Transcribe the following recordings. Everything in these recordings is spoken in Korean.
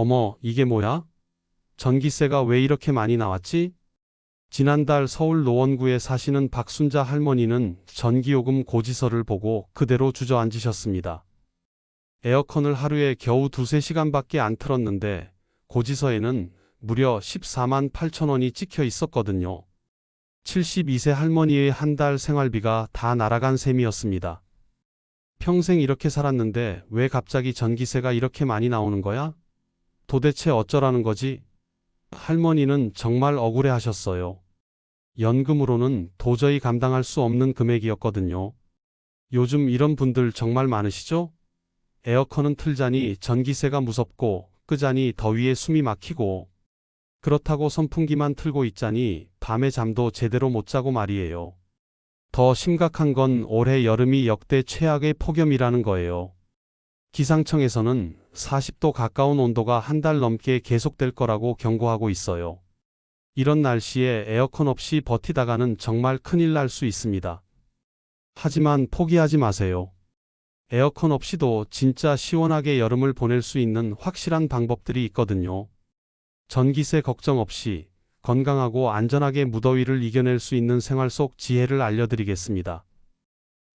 어머, 이게 뭐야? 전기세가 왜 이렇게 많이 나왔지? 지난달 서울 노원구에 사시는 박순자 할머니는 전기요금 고지서를 보고 그대로 주저앉으셨습니다. 에어컨을 하루에 겨우 2~3시간밖에 안 틀었는데 고지서에는 무려 14만 8천 원이 찍혀 있었거든요. 72세 할머니의 한 달 생활비가 다 날아간 셈이었습니다. 평생 이렇게 살았는데 왜 갑자기 전기세가 이렇게 많이 나오는 거야? 도대체 어쩌라는 거지? 할머니는 정말 억울해 하셨어요. 연금으로는 도저히 감당할 수 없는 금액이었거든요. 요즘 이런 분들 정말 많으시죠? 에어컨은 틀자니 전기세가 무섭고 끄자니 더위에 숨이 막히고 그렇다고 선풍기만 틀고 있자니 밤에 잠도 제대로 못 자고 말이에요. 더 심각한 건 올해 여름이 역대 최악의 폭염이라는 거예요. 기상청에서는 40도 가까운 온도가 한 달 넘게 계속될 거라고 경고하고 있어요. 이런 날씨에 에어컨 없이 버티다가는 정말 큰일 날 수 있습니다. 하지만 포기하지 마세요. 에어컨 없이도 진짜 시원하게 여름을 보낼 수 있는 확실한 방법들이 있거든요. 전기세 걱정 없이 건강하고 안전하게 무더위를 이겨낼 수 있는 생활 속 지혜를 알려드리겠습니다.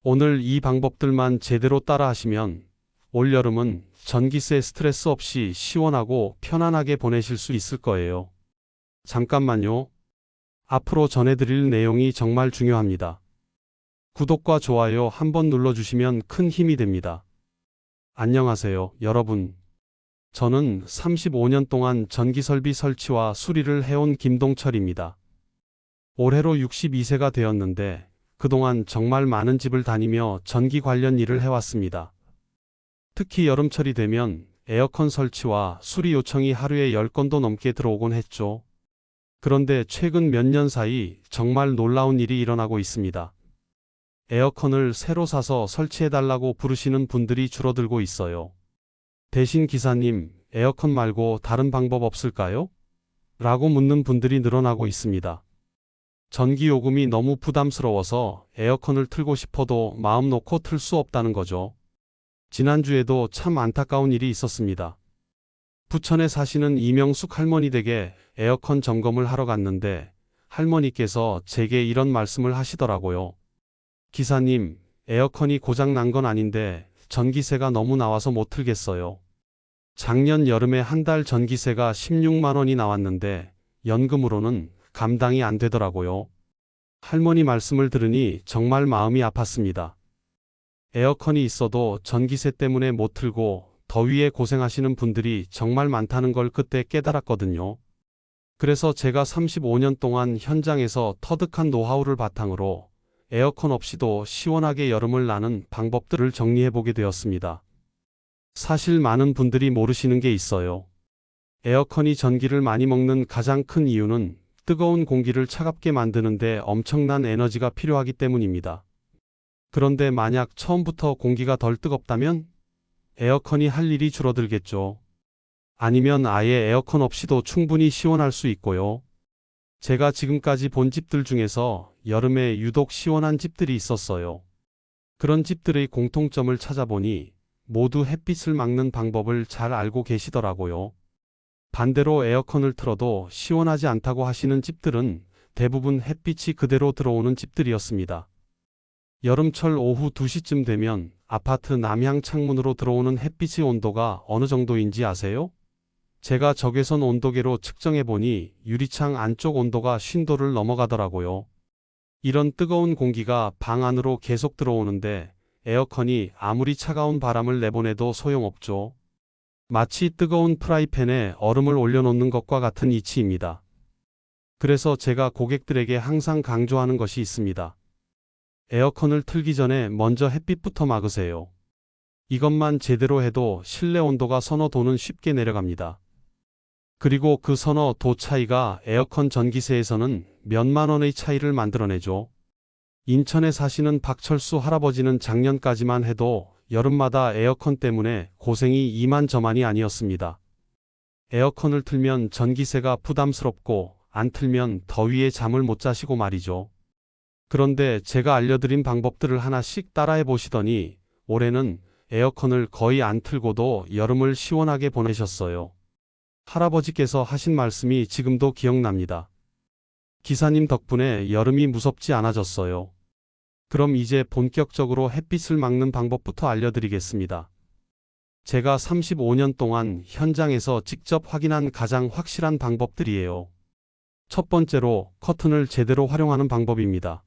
오늘 이 방법들만 제대로 따라하시면 올여름은 전기세 스트레스 없이 시원하고 편안하게 보내실 수 있을 거예요. 잠깐만요. 앞으로 전해드릴 내용이 정말 중요합니다. 구독과 좋아요 한번 눌러주시면 큰 힘이 됩니다. 안녕하세요, 여러분. 저는 35년 동안 전기설비 설치와 수리를 해온 김동철입니다. 올해로 62세가 되었는데 그동안 정말 많은 집을 다니며 전기 관련 일을 해왔습니다. 특히 여름철이 되면 에어컨 설치와 수리 요청이 하루에 10건도 넘게 들어오곤 했죠. 그런데 최근 몇 년 사이 정말 놀라운 일이 일어나고 있습니다. 에어컨을 새로 사서 설치해달라고 부르시는 분들이 줄어들고 있어요. 대신 기사님, 에어컨 말고 다른 방법 없을까요? 라고 묻는 분들이 늘어나고 있습니다. 전기요금이 너무 부담스러워서 에어컨을 틀고 싶어도 마음 놓고 틀 수 없다는 거죠. 지난주에도 참 안타까운 일이 있었습니다. 부천에 사시는 이명숙 할머니 댁에 에어컨 점검을 하러 갔는데 할머니께서 제게 이런 말씀을 하시더라고요. 기사님, 에어컨이 고장 난 건 아닌데 전기세가 너무 나와서 못 틀겠어요. 작년 여름에 한 달 전기세가 16만 원이 나왔는데 연금으로는 감당이 안 되더라고요. 할머니 말씀을 들으니 정말 마음이 아팠습니다. 에어컨이 있어도 전기세 때문에 못 틀고 더위에 고생하시는 분들이 정말 많다는 걸 그때 깨달았거든요. 그래서 제가 35년 동안 현장에서 터득한 노하우를 바탕으로 에어컨 없이도 시원하게 여름을 나는 방법들을 정리해보게 되었습니다. 사실 많은 분들이 모르시는 게 있어요. 에어컨이 전기를 많이 먹는 가장 큰 이유는 뜨거운 공기를 차갑게 만드는데 엄청난 에너지가 필요하기 때문입니다. 그런데 만약 처음부터 공기가 덜 뜨겁다면 에어컨이 할 일이 줄어들겠죠. 아니면 아예 에어컨 없이도 충분히 시원할 수 있고요. 제가 지금까지 본 집들 중에서 여름에 유독 시원한 집들이 있었어요. 그런 집들의 공통점을 찾아보니 모두 햇빛을 막는 방법을 잘 알고 계시더라고요. 반대로 에어컨을 틀어도 시원하지 않다고 하시는 집들은 대부분 햇빛이 그대로 들어오는 집들이었습니다. 여름철 오후 2시쯤 되면 아파트 남향 창문으로 들어오는 햇빛의 온도가 어느 정도인지 아세요? 제가 적외선 온도계로 측정해보니 유리창 안쪽 온도가 50도를 넘어가더라고요. 이런 뜨거운 공기가 방 안으로 계속 들어오는데 에어컨이 아무리 차가운 바람을 내보내도 소용없죠. 마치 뜨거운 프라이팬에 얼음을 올려놓는 것과 같은 이치입니다. 그래서 제가 고객들에게 항상 강조하는 것이 있습니다. 에어컨을 틀기 전에 먼저 햇빛부터 막으세요. 이것만 제대로 해도 실내 온도가 서너 도는 쉽게 내려갑니다. 그리고 그 서너 도 차이가 에어컨 전기세에서는 몇만 원의 차이를 만들어내죠. 인천에 사시는 박철수 할아버지는 작년까지만 해도 여름마다 에어컨 때문에 고생이 이만저만이 아니었습니다. 에어컨을 틀면 전기세가 부담스럽고 안 틀면 더위에 잠을 못 자시고 말이죠. 그런데 제가 알려드린 방법들을 하나씩 따라해 보시더니 올해는 에어컨을 거의 안 틀고도 여름을 시원하게 보내셨어요. 할아버지께서 하신 말씀이 지금도 기억납니다. 기사님 덕분에 여름이 무섭지 않아졌어요. 그럼 이제 본격적으로 햇빛을 막는 방법부터 알려드리겠습니다. 제가 35년 동안 현장에서 직접 확인한 가장 확실한 방법들이에요. 첫 번째로 커튼을 제대로 활용하는 방법입니다.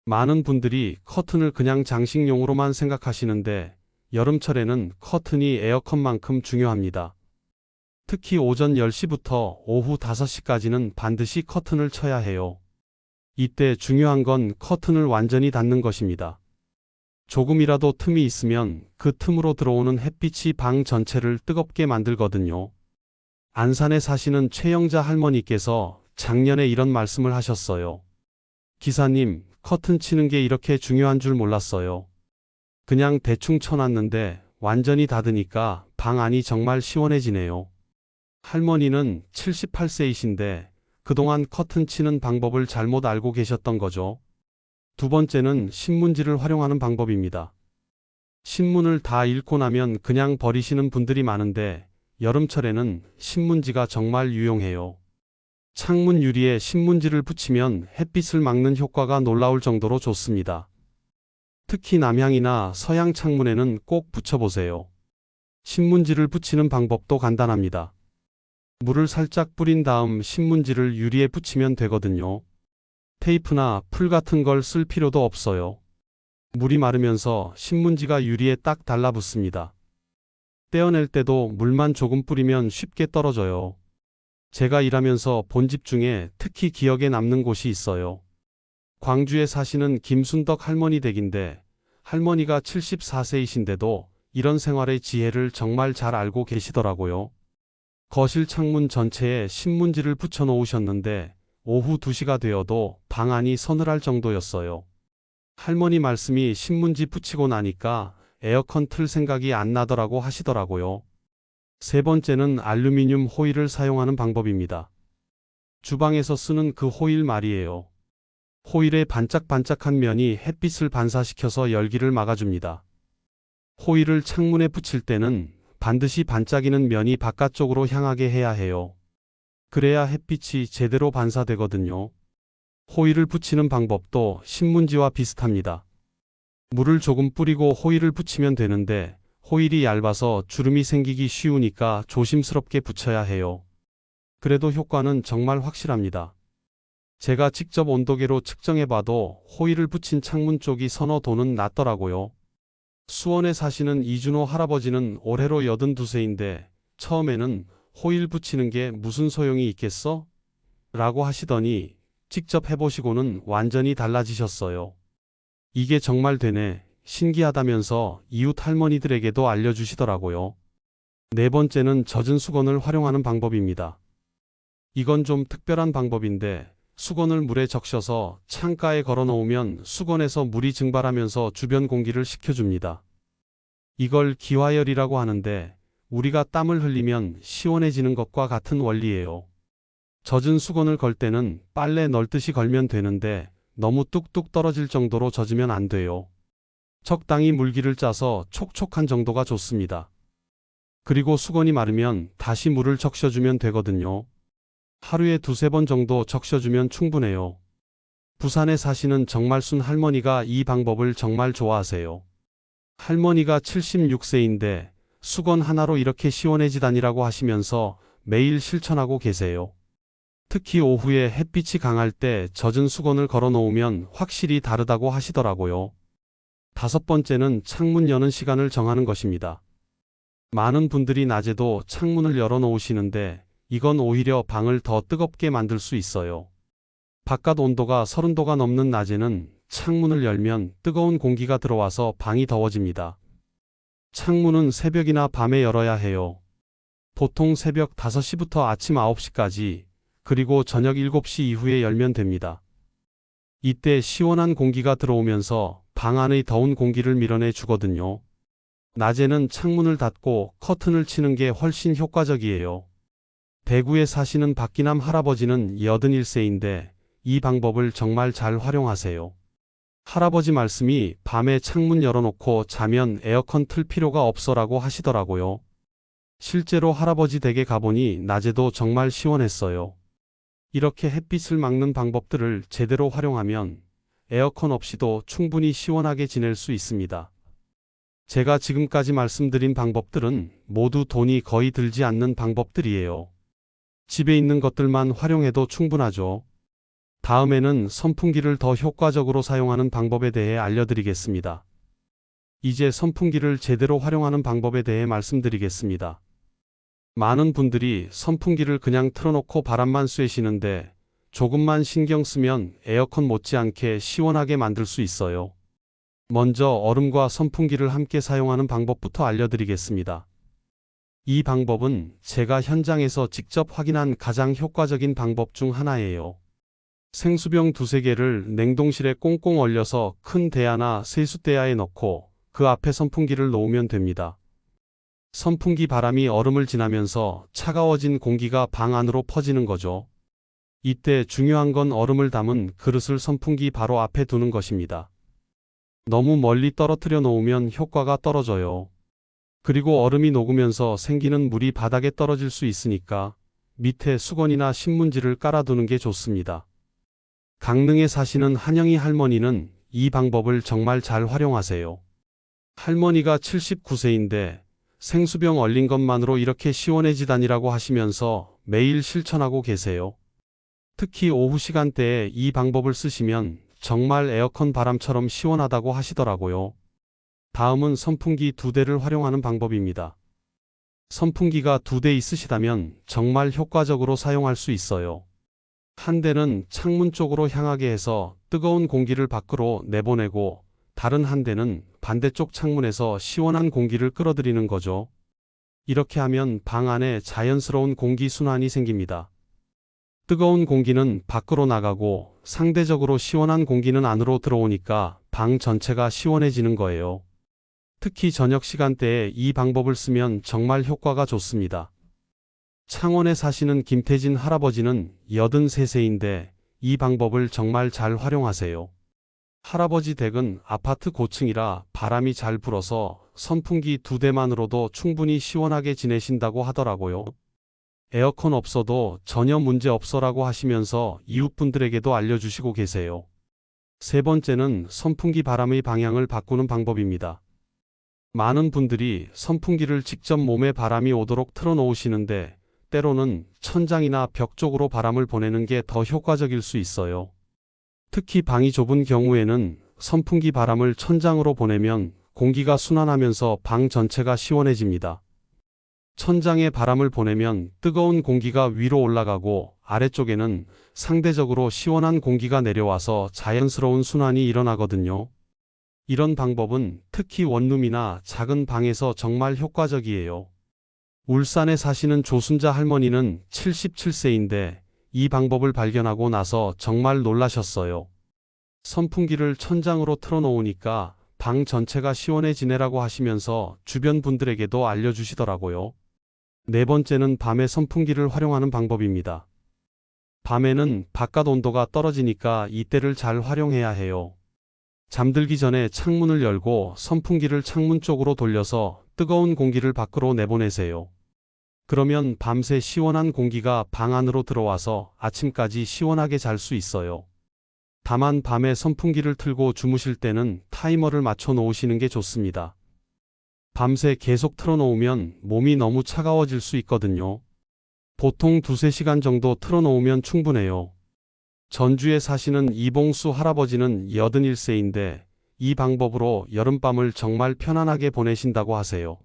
많은 분들이 커튼을 그냥 장식용으로만 생각하시는데 여름철에는 커튼이 에어컨만큼 중요합니다. 특히 오전 10시부터 오후 5시까지는 반드시 커튼을 쳐야 해요. 이때 중요한 건 커튼을 완전히 닫는 것입니다. 조금이라도 틈이 있으면 그 틈으로 들어오는 햇빛이 방 전체를 뜨겁게 만들거든요. 안산에 사시는 최영자 할머니께서 작년에 이런 말씀을 하셨어요. 기사님, 커튼 치는 게 이렇게 중요한 줄 몰랐어요. 그냥 대충 쳐놨는데 완전히 닫으니까 방 안이 정말 시원해지네요. 할머니는 78세이신데 그동안 커튼 치는 방법을 잘못 알고 계셨던 거죠. 두 번째는 신문지를 활용하는 방법입니다. 신문을 다 읽고 나면 그냥 버리시는 분들이 많은데 여름철에는 신문지가 정말 유용해요. 창문 유리에 신문지를 붙이면 햇빛을 막는 효과가 놀라울 정도로 좋습니다. 특히 남향이나 서양 창문에는 꼭 붙여보세요. 신문지를 붙이는 방법도 간단합니다. 물을 살짝 뿌린 다음 신문지를 유리에 붙이면 되거든요. 테이프나 풀 같은 걸 쓸 필요도 없어요. 물이 마르면서 신문지가 유리에 딱 달라붙습니다. 떼어낼 때도 물만 조금 뿌리면 쉽게 떨어져요. 제가 일하면서 본 집 중에 특히 기억에 남는 곳이 있어요. 광주에 사시는 김순덕 할머니 댁인데 할머니가 74세이신데도 이런 생활의 지혜를 정말 잘 알고 계시더라고요. 거실 창문 전체에 신문지를 붙여 놓으셨는데 오후 2시가 되어도 방 안이 서늘할 정도였어요. 할머니 말씀이 신문지 붙이고 나니까 에어컨 틀 생각이 안 나더라고 하시더라고요. 세 번째는 알루미늄 호일을 사용하는 방법입니다. 주방에서 쓰는 그 호일 말이에요. 호일의 반짝반짝한 면이 햇빛을 반사시켜서 열기를 막아줍니다. 호일을 창문에 붙일 때는 반드시 반짝이는 면이 바깥쪽으로 향하게 해야 해요. 그래야 햇빛이 제대로 반사되거든요. 호일을 붙이는 방법도 신문지와 비슷합니다. 물을 조금 뿌리고 호일을 붙이면 되는데 호일이 얇아서 주름이 생기기 쉬우니까 조심스럽게 붙여야 해요. 그래도 효과는 정말 확실합니다. 제가 직접 온도계로 측정해봐도 호일을 붙인 창문 쪽이 서너 도는 낮더라고요. 수원에 사시는 이준호 할아버지는 올해로 82세인데 처음에는 호일 붙이는 게 무슨 소용이 있겠어? 라고 하시더니 직접 해보시고는 완전히 달라지셨어요. 이게 정말 되네, 신기하다면서 이웃 할머니들에게도 알려주시더라고요. 네 번째는 젖은 수건을 활용하는 방법입니다. 이건 좀 특별한 방법인데 수건을 물에 적셔서 창가에 걸어 놓으면 수건에서 물이 증발하면서 주변 공기를 식혀줍니다. 이걸 기화열이라고 하는데 우리가 땀을 흘리면 시원해지는 것과 같은 원리예요. 젖은 수건을 걸 때는 빨래 널듯이 걸면 되는데 너무 뚝뚝 떨어질 정도로 젖으면 안 돼요. 적당히 물기를 짜서 촉촉한 정도가 좋습니다. 그리고 수건이 마르면 다시 물을 적셔주면 되거든요. 하루에 2~3번 정도 적셔주면 충분해요. 부산에 사시는 정말순 할머니가 이 방법을 정말 좋아하세요. 할머니가 76세인데 수건 하나로 이렇게 시원해지다니라고 하시면서 매일 실천하고 계세요. 특히 오후에 햇빛이 강할 때 젖은 수건을 걸어 놓으면 확실히 다르다고 하시더라고요. 다섯 번째는 창문 여는 시간을 정하는 것입니다. 많은 분들이 낮에도 창문을 열어 놓으시는데 이건 오히려 방을 더 뜨겁게 만들 수 있어요. 바깥 온도가 30도가 넘는 낮에는 창문을 열면 뜨거운 공기가 들어와서 방이 더워집니다. 창문은 새벽이나 밤에 열어야 해요. 보통 새벽 5시부터 아침 9시까지, 그리고 저녁 7시 이후에 열면 됩니다. 이때 시원한 공기가 들어오면서 방 안의 더운 공기를 밀어내 주거든요. 낮에는 창문을 닫고 커튼을 치는 게 훨씬 효과적이에요. 대구에 사시는 박기남 할아버지는 81세인데 이 방법을 정말 잘 활용하세요. 할아버지 말씀이 밤에 창문 열어놓고 자면 에어컨 틀 필요가 없어라고 하시더라고요. 실제로 할아버지 댁에 가보니 낮에도 정말 시원했어요. 이렇게 햇빛을 막는 방법들을 제대로 활용하면 에어컨 없이도 충분히 시원하게 지낼 수 있습니다. 제가 지금까지 말씀드린 방법들은 모두 돈이 거의 들지 않는 방법들이에요. 집에 있는 것들만 활용해도 충분하죠. 다음에는 선풍기를 더 효과적으로 사용하는 방법에 대해 알려드리겠습니다. 이제 선풍기를 제대로 활용하는 방법에 대해 말씀드리겠습니다. 많은 분들이 선풍기를 그냥 틀어놓고 바람만 쐬시는데 조금만 신경 쓰면 에어컨 못지않게 시원하게 만들 수 있어요. 먼저 얼음과 선풍기를 함께 사용하는 방법부터 알려드리겠습니다. 이 방법은 제가 현장에서 직접 확인한 가장 효과적인 방법 중 하나예요. 생수병 두세 개를 냉동실에 꽁꽁 얼려서 큰 대야나 세숫대야에 넣고 그 앞에 선풍기를 놓으면 됩니다. 선풍기 바람이 얼음을 지나면서 차가워진 공기가 방 안으로 퍼지는 거죠. 이때 중요한 건 얼음을 담은 그릇을 선풍기 바로 앞에 두는 것입니다. 너무 멀리 떨어뜨려 놓으면 효과가 떨어져요. 그리고 얼음이 녹으면서 생기는 물이 바닥에 떨어질 수 있으니까 밑에 수건이나 신문지를 깔아두는 게 좋습니다. 강릉에 사시는 한영희 할머니는 이 방법을 정말 잘 활용하세요. 할머니가 79세인데 생수병 얼린 것만으로 이렇게 시원해지다니라고 하시면서 매일 실천하고 계세요. 특히 오후 시간대에 이 방법을 쓰시면 정말 에어컨 바람처럼 시원하다고 하시더라고요. 다음은 선풍기 2대를 활용하는 방법입니다. 선풍기가 2대 있으시다면 정말 효과적으로 사용할 수 있어요. 한 대는 창문 쪽으로 향하게 해서 뜨거운 공기를 밖으로 내보내고 다른 한 대는 반대쪽 창문에서 시원한 공기를 끌어들이는 거죠. 이렇게 하면 방 안에 자연스러운 공기 순환이 생깁니다. 뜨거운 공기는 밖으로 나가고 상대적으로 시원한 공기는 안으로 들어오니까 방 전체가 시원해지는 거예요. 특히 저녁 시간대에 이 방법을 쓰면 정말 효과가 좋습니다. 창원에 사시는 김태진 할아버지는 83세인데 이 방법을 정말 잘 활용하세요. 할아버지 댁은 아파트 고층이라 바람이 잘 불어서 선풍기 2대만으로도 충분히 시원하게 지내신다고 하더라고요. 에어컨 없어도 전혀 문제 없어라고 하시면서 이웃분들에게도 알려주시고 계세요. 세 번째는 선풍기 바람의 방향을 바꾸는 방법입니다. 많은 분들이 선풍기를 직접 몸에 바람이 오도록 틀어놓으시는데 때로는 천장이나 벽 쪽으로 바람을 보내는 게 더 효과적일 수 있어요. 특히 방이 좁은 경우에는 선풍기 바람을 천장으로 보내면 공기가 순환하면서 방 전체가 시원해집니다. 천장에 바람을 보내면 뜨거운 공기가 위로 올라가고 아래쪽에는 상대적으로 시원한 공기가 내려와서 자연스러운 순환이 일어나거든요. 이런 방법은 특히 원룸이나 작은 방에서 정말 효과적이에요. 울산에 사시는 조순자 할머니는 77세인데 이 방법을 발견하고 나서 정말 놀라셨어요. 선풍기를 천장으로 틀어놓으니까 방 전체가 시원해지네라고 하시면서 주변 분들에게도 알려주시더라고요. 네 번째는 밤에 선풍기를 활용하는 방법입니다. 밤에는 바깥 온도가 떨어지니까 이때를 잘 활용해야 해요. 잠들기 전에 창문을 열고 선풍기를 창문 쪽으로 돌려서 뜨거운 공기를 밖으로 내보내세요. 그러면 밤새 시원한 공기가 방 안으로 들어와서 아침까지 시원하게 잘 수 있어요. 다만 밤에 선풍기를 틀고 주무실 때는 타이머를 맞춰 놓으시는 게 좋습니다. 밤새 계속 틀어놓으면 몸이 너무 차가워질 수 있거든요. 보통 2~3시간 정도 틀어놓으면 충분해요. 전주에 사시는 이봉수 할아버지는 81세인데 이 방법으로 여름밤을 정말 편안하게 보내신다고 하세요.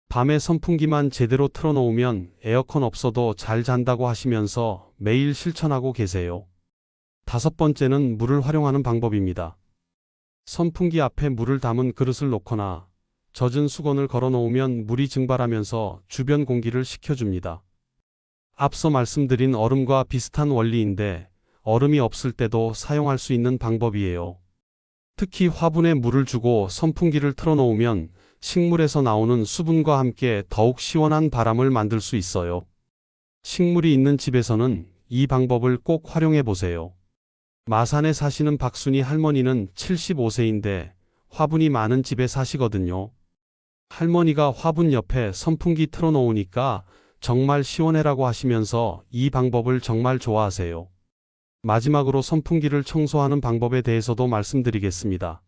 밤에 선풍기만 제대로 틀어놓으면 에어컨 없어도 잘 잔다고 하시면서 매일 실천하고 계세요. 다섯 번째는 물을 활용하는 방법입니다. 선풍기 앞에 물을 담은 그릇을 놓거나 젖은 수건을 걸어 놓으면 물이 증발하면서 주변 공기를 식혀줍니다. 앞서 말씀드린 얼음과 비슷한 원리인데 얼음이 없을 때도 사용할 수 있는 방법이에요. 특히 화분에 물을 주고 선풍기를 틀어놓으면 식물에서 나오는 수분과 함께 더욱 시원한 바람을 만들 수 있어요. 식물이 있는 집에서는 이 방법을 꼭 활용해 보세요. 마산에 사시는 박순희 할머니는 75세인데 화분이 많은 집에 사시거든요. 할머니가 화분 옆에 선풍기 틀어놓으니까 정말 시원해라고 하시면서 이 방법을 정말 좋아하세요. 마지막으로 선풍기를 청소하는 방법에 대해서도 말씀드리겠습니다.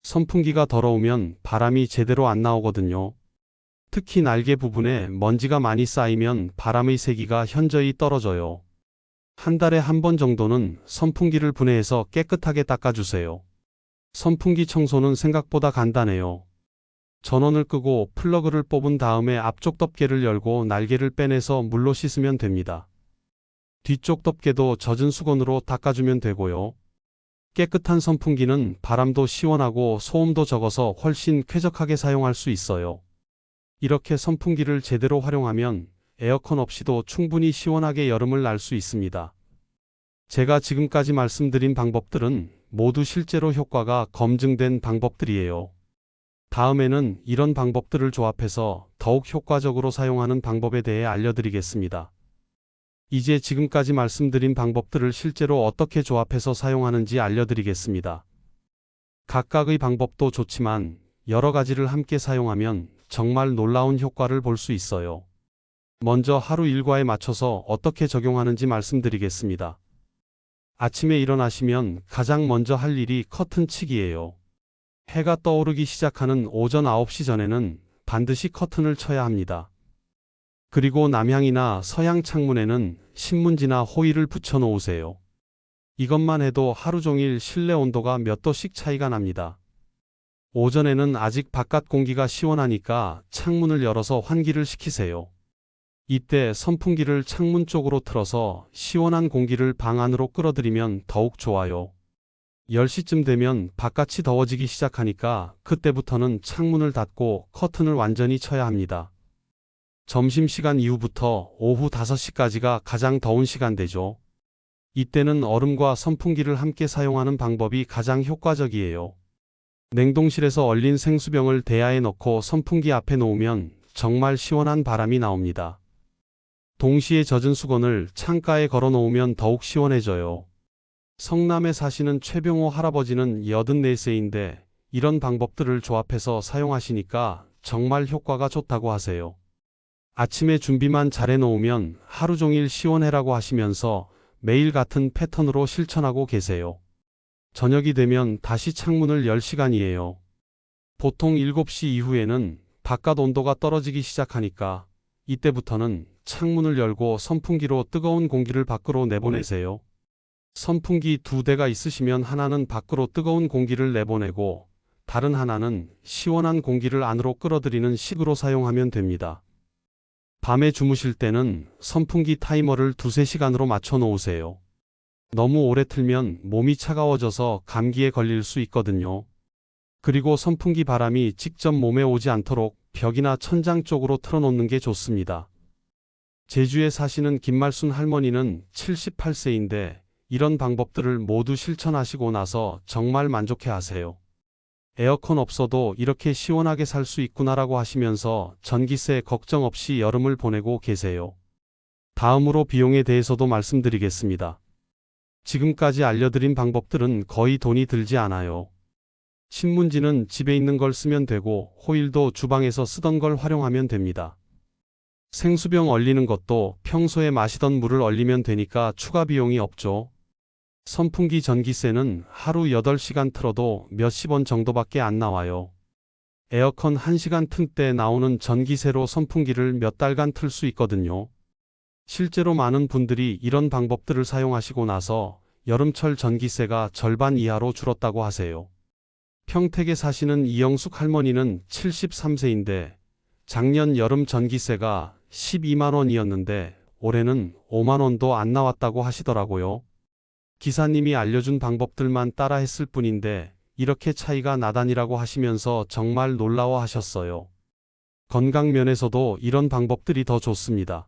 선풍기가 더러우면 바람이 제대로 안 나오거든요. 특히 날개 부분에 먼지가 많이 쌓이면 바람의 세기가 현저히 떨어져요. 한 달에 한 번 정도는 선풍기를 분해해서 깨끗하게 닦아주세요. 선풍기 청소는 생각보다 간단해요. 전원을 끄고 플러그를 뽑은 다음에 앞쪽 덮개를 열고 날개를 빼내서 물로 씻으면 됩니다. 뒤쪽 덮개도 젖은 수건으로 닦아주면 되고요. 깨끗한 선풍기는 바람도 시원하고 소음도 적어서 훨씬 쾌적하게 사용할 수 있어요. 이렇게 선풍기를 제대로 활용하면 에어컨 없이도 충분히 시원하게 여름을 날 수 있습니다. 제가 지금까지 말씀드린 방법들은 모두 실제로 효과가 검증된 방법들이에요. 다음에는 이런 방법들을 조합해서 더욱 효과적으로 사용하는 방법에 대해 알려드리겠습니다. 이제 지금까지 말씀드린 방법들을 실제로 어떻게 조합해서 사용하는지 알려드리겠습니다. 각각의 방법도 좋지만 여러 가지를 함께 사용하면 정말 놀라운 효과를 볼 수 있어요. 먼저 하루 일과에 맞춰서 어떻게 적용하는지 말씀드리겠습니다. 아침에 일어나시면 가장 먼저 할 일이 커튼 치기예요. 해가 떠오르기 시작하는 오전 9시 전에는 반드시 커튼을 쳐야 합니다. 그리고 남향이나 서양 창문에는 신문지나 호일을 붙여 놓으세요. 이것만 해도 하루 종일 실내 온도가 몇 도씩 차이가 납니다. 오전에는 아직 바깥 공기가 시원하니까 창문을 열어서 환기를 시키세요. 이때 선풍기를 창문 쪽으로 틀어서 시원한 공기를 방 안으로 끌어들이면 더욱 좋아요. 10시쯤 되면 바깥이 더워지기 시작하니까 그때부터는 창문을 닫고 커튼을 완전히 쳐야 합니다. 점심시간 이후부터 오후 5시까지가 가장 더운 시간대죠. 이때는 얼음과 선풍기를 함께 사용하는 방법이 가장 효과적이에요. 냉동실에서 얼린 생수병을 대야에 넣고 선풍기 앞에 놓으면 정말 시원한 바람이 나옵니다. 동시에 젖은 수건을 창가에 걸어 놓으면 더욱 시원해져요. 성남에 사시는 최병호 할아버지는 84세인데 이런 방법들을 조합해서 사용하시니까 정말 효과가 좋다고 하세요. 아침에 준비만 잘해 놓으면 하루 종일 시원해라고 하시면서 매일 같은 패턴으로 실천하고 계세요. 저녁이 되면 다시 창문을 열 시간이에요. 보통 7시 이후에는 바깥 온도가 떨어지기 시작하니까 이때부터는 창문을 열고 선풍기로 뜨거운 공기를 밖으로 내보내세요. 선풍기 2대가 있으시면 하나는 밖으로 뜨거운 공기를 내보내고 다른 하나는 시원한 공기를 안으로 끌어들이는 식으로 사용하면 됩니다. 밤에 주무실 때는 선풍기 타이머를 2~3시간으로 맞춰 놓으세요. 너무 오래 틀면 몸이 차가워져서 감기에 걸릴 수 있거든요. 그리고 선풍기 바람이 직접 몸에 오지 않도록 벽이나 천장 쪽으로 틀어놓는 게 좋습니다. 제주에 사시는 김말순 할머니는 78세인데 이런 방법들을 모두 실천하시고 나서 정말 만족해 하세요. 에어컨 없어도 이렇게 시원하게 살 수 있구나라고 하시면서 전기세 걱정 없이 여름을 보내고 계세요. 다음으로 비용에 대해서도 말씀드리겠습니다. 지금까지 알려드린 방법들은 거의 돈이 들지 않아요. 신문지는 집에 있는 걸 쓰면 되고 호일도 주방에서 쓰던 걸 활용하면 됩니다. 생수병 얼리는 것도 평소에 마시던 물을 얼리면 되니까 추가 비용이 없죠. 선풍기 전기세는 하루 8시간 틀어도 몇십 원 정도밖에 안 나와요. 에어컨 1시간 튼 때 나오는 전기세로 선풍기를 몇 달간 틀 수 있거든요. 실제로 많은 분들이 이런 방법들을 사용하시고 나서 여름철 전기세가 절반 이하로 줄었다고 하세요. 평택에 사시는 이영숙 할머니는 73세인데 작년 여름 전기세가 12만 원이었는데 올해는 5만 원도 안 나왔다고 하시더라고요. 기사님이 알려준 방법들만 따라 했을 뿐인데 이렇게 차이가 나다니라고 하시면서 정말 놀라워하셨어요. 건강 면에서도 이런 방법들이 더 좋습니다.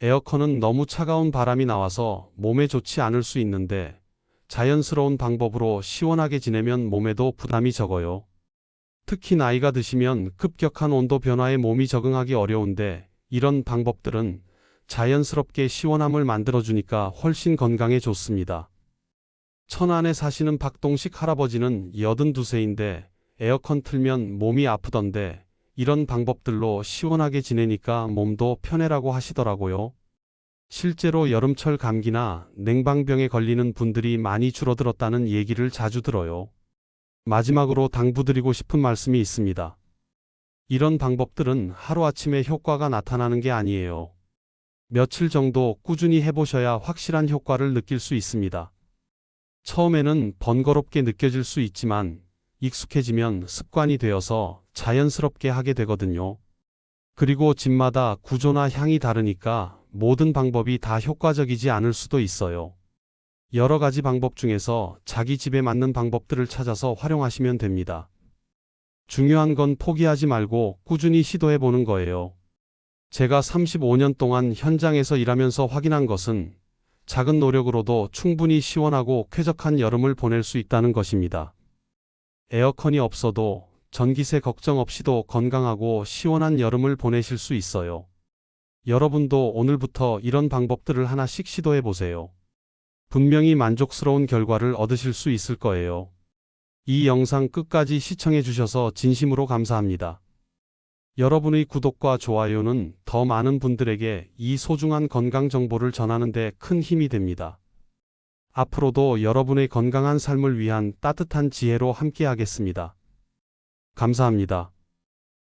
에어컨은 너무 차가운 바람이 나와서 몸에 좋지 않을 수 있는데 자연스러운 방법으로 시원하게 지내면 몸에도 부담이 적어요. 특히 나이가 드시면 급격한 온도 변화에 몸이 적응하기 어려운데 이런 방법들은 자연스럽게 시원함을 만들어주니까 훨씬 건강에 좋습니다. 천안에 사시는 박동식 할아버지는 82세인데 에어컨 틀면 몸이 아프던데 이런 방법들로 시원하게 지내니까 몸도 편해라고 하시더라고요. 실제로 여름철 감기나 냉방병에 걸리는 분들이 많이 줄어들었다는 얘기를 자주 들어요. 마지막으로 당부드리고 싶은 말씀이 있습니다. 이런 방법들은 하루아침에 효과가 나타나는 게 아니에요. 며칠 정도 꾸준히 해보셔야 확실한 효과를 느낄 수 있습니다. 처음에는 번거롭게 느껴질 수 있지만 익숙해지면 습관이 되어서 자연스럽게 하게 되거든요. 그리고 집마다 구조나 향이 다르니까 모든 방법이 다 효과적이지 않을 수도 있어요. 여러 가지 방법 중에서 자기 집에 맞는 방법들을 찾아서 활용하시면 됩니다. 중요한 건 포기하지 말고 꾸준히 시도해 보는 거예요. 제가 35년 동안 현장에서 일하면서 확인한 것은 작은 노력으로도 충분히 시원하고 쾌적한 여름을 보낼 수 있다는 것입니다. 에어컨이 없어도 전기세 걱정 없이도 건강하고 시원한 여름을 보내실 수 있어요. 여러분도 오늘부터 이런 방법들을 하나씩 시도해 보세요. 분명히 만족스러운 결과를 얻으실 수 있을 거예요. 이 영상 끝까지 시청해 주셔서 진심으로 감사합니다. 여러분의 구독과 좋아요는 더 많은 분들에게 이 소중한 건강 정보를 전하는 데 큰 힘이 됩니다. 앞으로도 여러분의 건강한 삶을 위한 따뜻한 지혜로 함께하겠습니다. 감사합니다.